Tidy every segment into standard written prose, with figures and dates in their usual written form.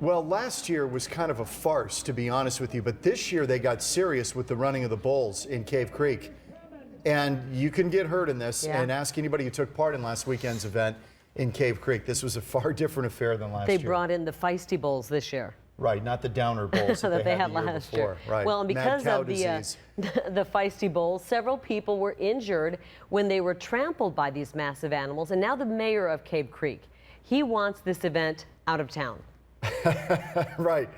Well, last year was kind of a farce, to be honest with you, but this year they got serious with the running of the bulls in Cave Creek. And you can get hurt in this, and ask anybody who took part in last weekend's event in Cave Creek. This was a far different affair than last year. They brought in the feisty bulls this year. Right, not the downer bulls that they had last year. Right. Well, and because of the feisty bulls, several people were injured when they were trampled by these massive animals. And now the mayor of Cave Creek, he wants this event out of town. Right.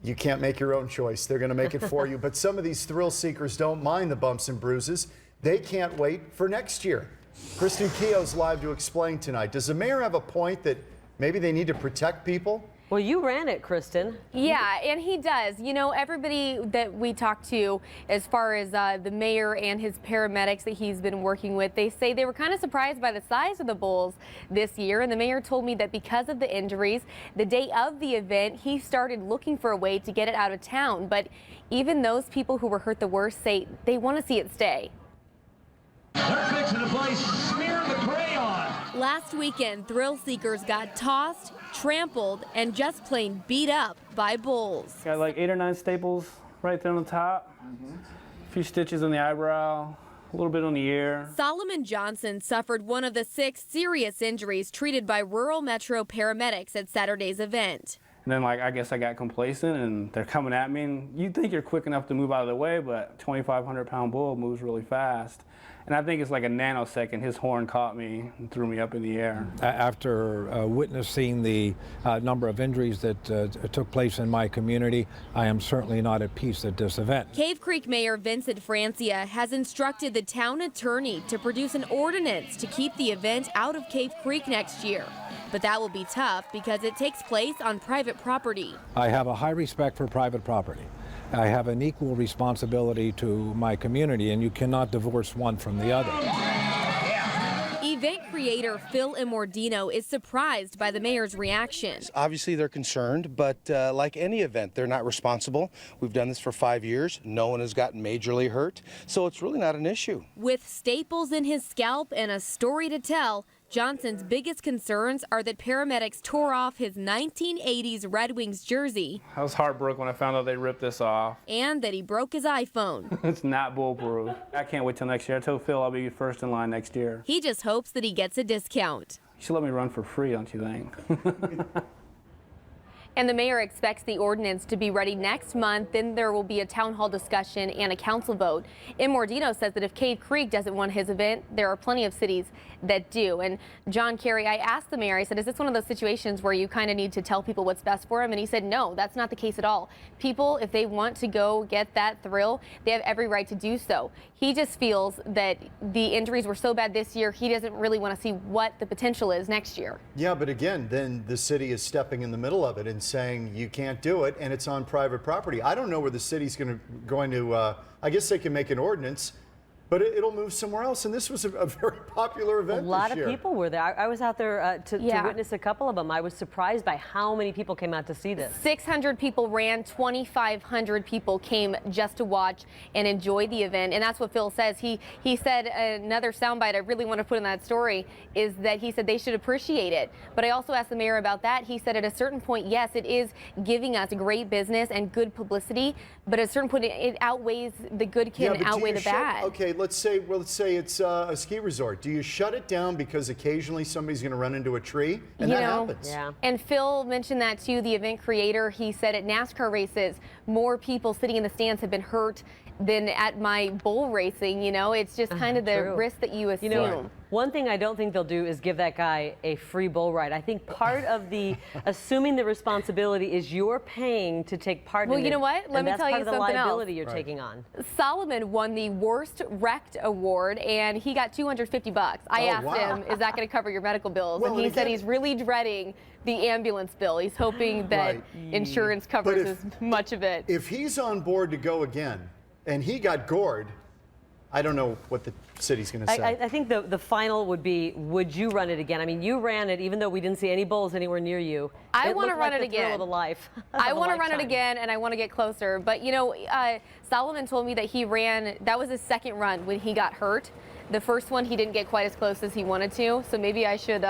You can't make your own choice. They're going to make it for you. But some of these thrill seekers don't mind the bumps and bruises. They can't wait for next year. Kristen Keough's live to explain tonight. Does the mayor have a point that maybe they need to protect people? Well, you ran it, Kristen. Yeah, and he does. You know, everybody that we talked to, as far as the mayor and his paramedics that he's been working with, they say they were kind of surprised by the size of the bulls this year. And the mayor told me that because of the injuries, the day of the event, he started looking for a way to get it out of town. But even those people who were hurt the worst say they want to see it stay. They're fixing to play Smear the Crayon. Last weekend, thrill seekers got tossed, trampled, and just plain beat up by bulls. Got like 8 or 9 staples right there on the top, a few stitches on the eyebrow, a little bit on the ear. Solomon Johnson suffered one of the 6 serious injuries treated by rural Metro paramedics at Saturday's event. And then I guess I got complacent and they're coming at me, and you'd think you're quick enough to move out of the way, but a 2,500-pound bull moves really fast. And I think it's like a nanosecond. His horn caught me and threw me up in the air. After witnessing the number of injuries that took place in my community, I am certainly not at peace at this event. Cave Creek Mayor Vincent Francia has instructed the town attorney to produce an ordinance to keep the event out of Cave Creek next year. But that will be tough because it takes place on private property. I have a high respect for private property. I have an equal responsibility to my community, and you cannot divorce one from the other. Event creator Phil Immordino is surprised by the mayor's reaction. Obviously, they're concerned, but like any event, they're not responsible. We've done this for 5 years. No one has gotten majorly hurt, so it's really not an issue. With staples in his scalp and a story to tell, Johnson's biggest concerns are that paramedics tore off his 1980s Red Wings jersey. I was heartbroken when I found out they ripped this off. And that he broke his iPhone. It's not bulletproof. I can't wait till next year. I told Phil I'll be first in line next year. He just hopes that he gets a discount. You should let me run for free, don't you think? And the mayor expects the ordinance to be ready next month. Then there will be a town hall discussion and a council vote. Immordino says that if Cave Creek doesn't want his event, there are plenty of cities that do. And John Kerry, I asked the mayor, I said, is this one of those situations where you kind of need to tell people what's best for them? And he said, no, that's not the case at all. People, if they want to go get that thrill, they have every right to do so. He just feels that the injuries were so bad this year, he doesn't really want to see what the potential is next year. Yeah, but again, then the city is stepping in the middle of it and saying you can't do it, and it's on private property. I don't know where the city's going to I guess they can make an ordinance, but it'll move somewhere else. And this was a very popular event. A lot this year. of people were there. I was out there to witness a couple of them. I was surprised by how many people came out to see this. 600 people ran, 2,500 people came just to watch and enjoy the event. And that's what Phil says. He said another soundbite I really want to put in that story is that he said they should appreciate it. But I also asked the mayor about that. He said at a certain point, yes, it is giving us great business and good publicity, but at a certain point it outweighs the good can outweigh the bad. Okay, let's say it's a ski resort. Do you shut it down because occasionally somebody's going to run into a tree? And that happens. Yeah. And Phil mentioned that too, the event creator. He said at NASCAR races, more people sitting in the stands have been hurt than at my bull racing. You know, it's just kind of the risk that you assume. You know, one thing I don't think they'll do is give that guy a free bull ride. I think part of the assuming the responsibility is you're paying to take part in it. Well, you know what? Let me tell you something else. That's part of the liability you're taking on. Solomon won the Worst Wrecked Award, and he got $250. I asked him, is that going to cover your medical bills? Well, and he said he's really dreading the ambulance bill. He's hoping that insurance covers as much of it. If he's on board to go again, and he got gored, I don't know what the city's going to say. I think the final would be, would you run it again? I mean, you ran it, even though we didn't see any bulls anywhere near you. I want to run it again. Of a life. I want to run it again, and I want to get closer. But, you know, Solomon told me that he ran, that was his second run when he got hurt. The first one, he didn't get quite as close as he wanted to, so maybe I should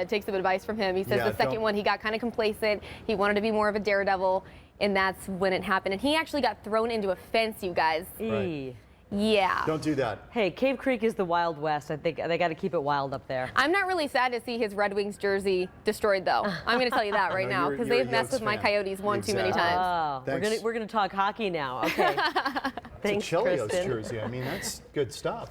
take some advice from him. He says Yeah, the second one, he got kind of complacent. He wanted to be more of a daredevil, and that's when it happened. And he actually got thrown into a fence, you guys. Eee. Yeah. Don't do that. Hey, Cave Creek is the Wild West. I think they got to keep it wild up there. I'm not really sad to see his Red Wings jersey destroyed, though. I'm going to tell you that right No, now, you're- because you're a they've messed Yotes with my fan. Coyotes one too many Exactly. times. Oh, Thanks. we're gonna talk hockey now. Okay. Thanks, It's a Chelios Kristen. jersey. I mean, that's good stuff.